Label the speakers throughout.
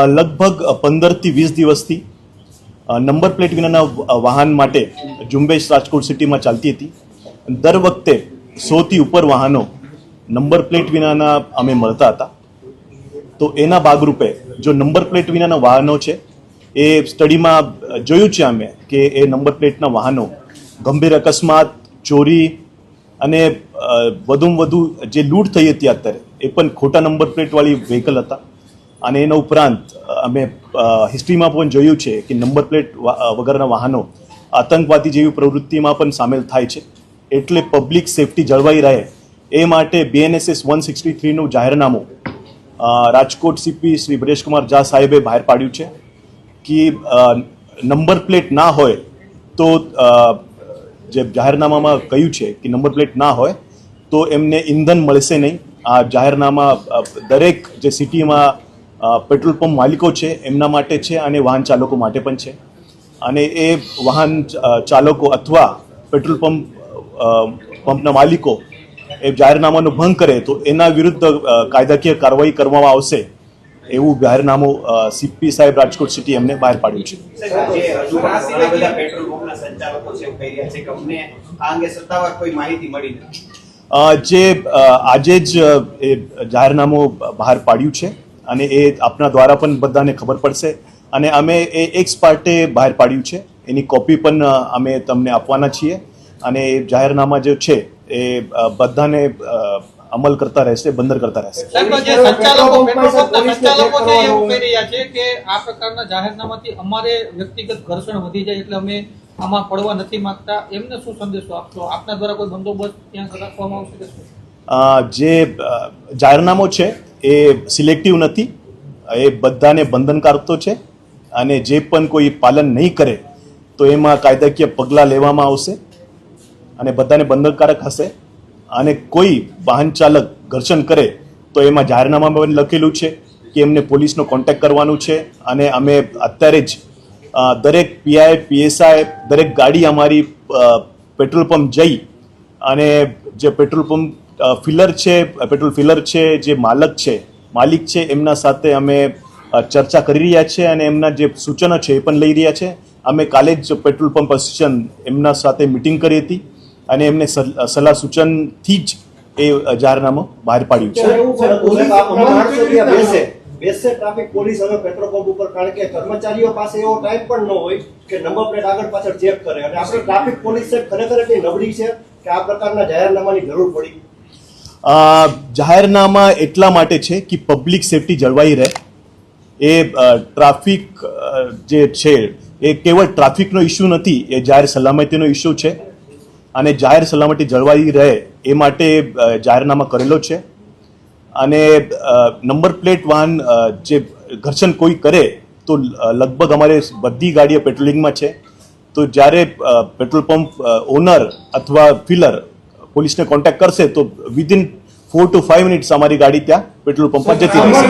Speaker 1: લગભગ 15 થી 20 દિવસથી નંબર પ્લેટ વિનાના વાહન માટે ઝુંબેશ રાજકોટ સિટીમાં ચાલતી હતી. દર વખતે 100 થી ઉપર વાહનો નંબર પ્લેટ વિનાના અમે મળતા હતા. તો એના ભાગરૂપે જો નંબર પ્લેટ વિનાના વાહનો છે એ સ્ટડીમાં જોયું છે અમે કે એ નંબર પ્લેટના વાહનો ગંભીર અકસ્માત, ચોરી અને વધુમાં વધુ જે લૂંટ થઈ હતી અત્યારે એ પણ ખોટા નંબર પ્લેટવાળી વ્હીકલ હતા. અને એના ઉપરાંત અમે હિસ્ટ્રીમાં પણ જોયું છે કે નંબર પ્લેટ વગરના વાહનો આતંકવાદી જેવી પ્રવૃત્તિમાં પણ સામેલ થાય છે. એટલે પબ્લિક સેફટી જળવાઈ રહે એ માટે BNSS 163નું જાહેરનામું રાજકોટ CP શ્રી બ્રેશકુમાર ઝા સાહેબે બહાર પાડ્યું છે કે નંબર પ્લેટ ના હોય તો જે જાહેરનામામાં કહ્યું છે કે નંબર પ્લેટ ના હોય તો એમને ઈંધણ મળશે નહીં. આ જાહેરનામા દરેક જે સિટીમાં પેટ્રોલ પંપ માલિકો છે એમના માટે છે અને વાહન ચાલકો માટે પણ છે. અને એ વાહન ચાલકો અથવા પેટ્રોલ પંપના માલિકો એ જાહેરનામાનો ભંગ કરે તો એના વિરુદ્ધ કાયદાકીય કાર્યવાહી કરવામાં આવશે એવું જાહેરનામું CP સાહેબ રાજકોટ સિટી એમને બહાર પાડ્યું છે. જે આજે જ એ જાહેરનામું બહાર પાડ્યું છે અને એ આપના દ્વારા પણ બધાને ખબર પડશે. અને અમે એ એક્સ પાર્ટે બહાર પાડ્યું છે, એની કોપી પણ અમે તમને આપવાના છીએ. અને એ જાહેરનામા જે છે એ બધાને અમલ કરતા રહેશે, બંદર કરતા રહેશે.
Speaker 2: આ પ્રકારના જાહેરનામાથી અમારે વ્યક્તિગત ઘર્ષણ વધી જાય એટલે અમે આમાં પડવા નથી માંગતા, એમને શું સંદેશો આપશો? આપના દ્વારા કોઈ બંદોબસ્ત ત્યાં રાખવામાં આવશે કે શું?
Speaker 1: જે જાહેરનામો છે એ સિલેક્ટિવ નથી, એ બધાને બંધનકારક તો છે. અને જે પણ કોઈ પાલન નહીં કરે તો એમાં કાયદાકીય પગલાં લેવામાં આવશે અને બધાને બંધનકારક હશે. અને કોઈ વાહન ચાલક ઘર્ષણ કરે તો એમાં જાહેરનામામાં પણ લખેલું છે કે એમને પોલીસનો કોન્ટેક્ટ કરવાનું છે. અને અમે અત્યારે જ દરેક PI, PSI દરેક ગાડી અમારી પેટ્રોલ પંપ જઈ અને જે પેટ્રોલ પંપ પેટ્રોલ ફિલર છે, જે માલિક છે એમના સાથે અમે ચર્ચા કરી રહ્યા છે અને એમના જે સૂચનો છે એ પણ લઈ રહ્યા છે. અમે કાલે જ પેટ્રોલ પંપ એસોસિએશન એમના સાથે મિટિંગ કરી હતી અને એમને સલાહ સૂચનથી જ એ જાહેરનામું બહાર પાડ્યું છે.
Speaker 3: ટ્રાફિક પોલીસ હવે પેટ્રોલ પંપ ઉપર, કારણ કે કર્મચારીઓ પાસે એવો ટાઈમ પણ ન હોય કે નંબર પ્લેટ આગળ પાછળ ચેક કરે. અને આપણે ટ્રાફિક પોલીસ ખરેખર એટલી નબળી છે કે આ પ્રકારના જાહેરનામાની જરૂર પડી.
Speaker 1: જાહેરનામા એટલા માટે છે કે પબ્લિક સેફટી જળવાઈ રહે. એ ટ્રાફિક જે છે એ કેવળ ટ્રાફિકનો ઇસ્યુ નથી, એ જાહેર સલામતીનો ઇસ્યુ છે. અને જાહેર સલામતી જળવાઈ રહે એ માટે જાહેરનામા કરેલો છે. અને નંબર પ્લેટ વાહન જે ઘર્ષણ કોઈ કરે તો લગભગ અમારે બધી ગાડીઓ પેટ્રોલિંગમાં છે. તો જ્યારે પેટ્રોલ પંપ ઓનર અથવા ફિલર પોલીસને કોન્ટેક્ટ કરશે તો વિધિન 4 to 5 મિનિટ્સ અમારી ગાડી ત્યાં પેટ્રોલ પંપ પર જતી રહેશે.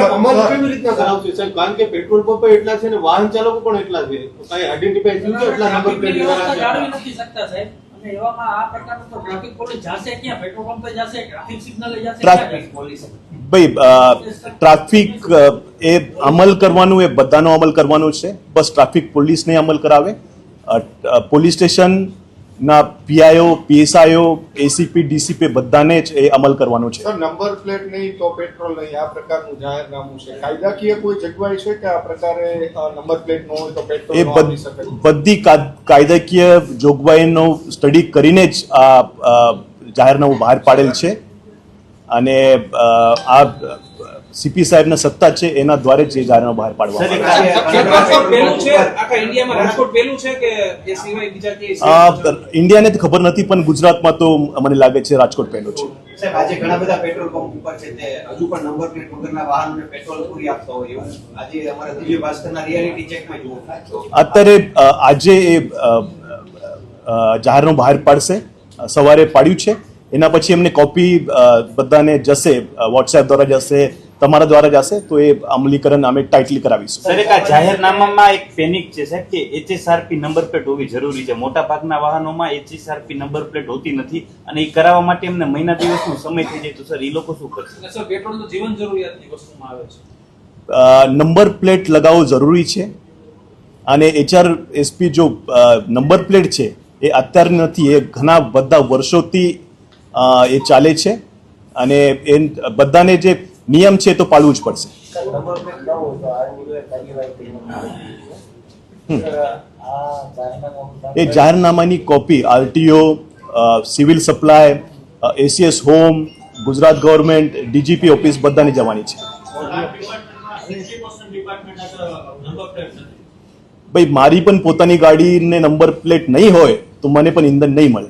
Speaker 4: કેવી રીતના કરાવશે સાહેબ? કારણ કે પેટ્રોલ પંપ એટલા છે ને વાહન ચાલકો પણ એટલા છે. કઈ આઈડેન્ટિફાઈ થયું છે એટલા નંબર પ્લેટ
Speaker 2: જાળવી નથી શકતા સાહેબ. અને એવામાં આ પ્રકારનું તો ટ્રાફિક પોલીસ જાશે ક્યાં? પેટ્રોલ પંપે જાશે, ટ્રાફિક સિગ્નલે જાશે, ટ્રાફિક પોલીસ? ભાઈ
Speaker 1: ટ્રાફિક એ અમલ કરવાનું એ બધાનો અમલ કરવાનું છે. બસ ટ્રાફિક પોલીસને અમલ કરાવે. પોલીસ સ્ટેશનના PIO, PSIO, ACP, DCP બધાને જ એ અમલ કરવાનું છે.
Speaker 4: નંબર પ્લેટ નહીં તો પેટ્રોલ નહીં, આ પ્રકારનું જાહેરનામું છે. કાયદાકીય કોઈ જોગવાઈ છે કે આ પ્રકારે નંબર પ્લેટ ન હોય તો પેટ્રોલ ન આપી શકે?
Speaker 1: બધી કાયદાકીય જોગવાઈનો સ્ટડી કરીને જ આ જાહેરનામું બહાર પાડેલ છે. અને આ CP સાહેબના સત્તા છે એના દ્વારા જ એ જાહેરનામું બહાર પાડવામાં ઇન્ડિયાને તો ખબર નથી, પણ ગુજરાતમાં તો મને લાગે છે રાજકોટ પહેલું છે.
Speaker 5: આજે ઘણા બધા પેટ્રોલ પંપ ઉપર છે તે હજુ પણ નંબર પ્લેટ વગરના વાહનોને પેટ્રોલ પૂરી આપતા હોય એવું આજે અમારા દિલ્હી ભાસ્કરના રિયાલિટી ચેકમાં જોવા
Speaker 1: અત્યારે આજે એ જાહેરનામું બહાર પાડશે, સવારે પાડ્યું છે. એના પછી એમને કોપી બધાને જશે, WhatsApp દ્વારા જશે, તમારા દ્વારા જશે, તો એ અમલીકરણ અમે ટાઇટલી કરાવીશું.
Speaker 6: સર, એક આ જાહેરનામામાં એક પેનિક છે સાહેબ કે HSRP નંબર પ્લેટ હોવી જરૂરી છે. મોટા ભાગના વાહનોમાં HSRP નંબર પ્લેટ હોતી નથી અને એ કરાવવા માટે એમને મહિના દિવસનો સમય થઈ જાય, તો સર એ લોકો શું કરશે?
Speaker 2: સર, પેટ્રોલ તો જીવન જરૂરિયાતની વસ્તુમાં આવે છે.
Speaker 1: નંબર પ્લેટ લગાવવો જરૂરી છે અને HRSP જો નંબર પ્લેટ છે એ અત્યારે નથી, એ ઘણા બધા વર્ષોથી એ ચાલે છે અને એ બધાને જે નિયમ છે તો પાળવું જ પડશે. એ જાહેરનામાની copy RTO, civil supply, ACS home, Gujarat government, DGP office બધાને જવાની છે. ભાઈ મારી પણ પોતાની ગાડીને નંબર પ્લેટ નહીં હોય તો મને પણ ઇંધણ નહીં મળે.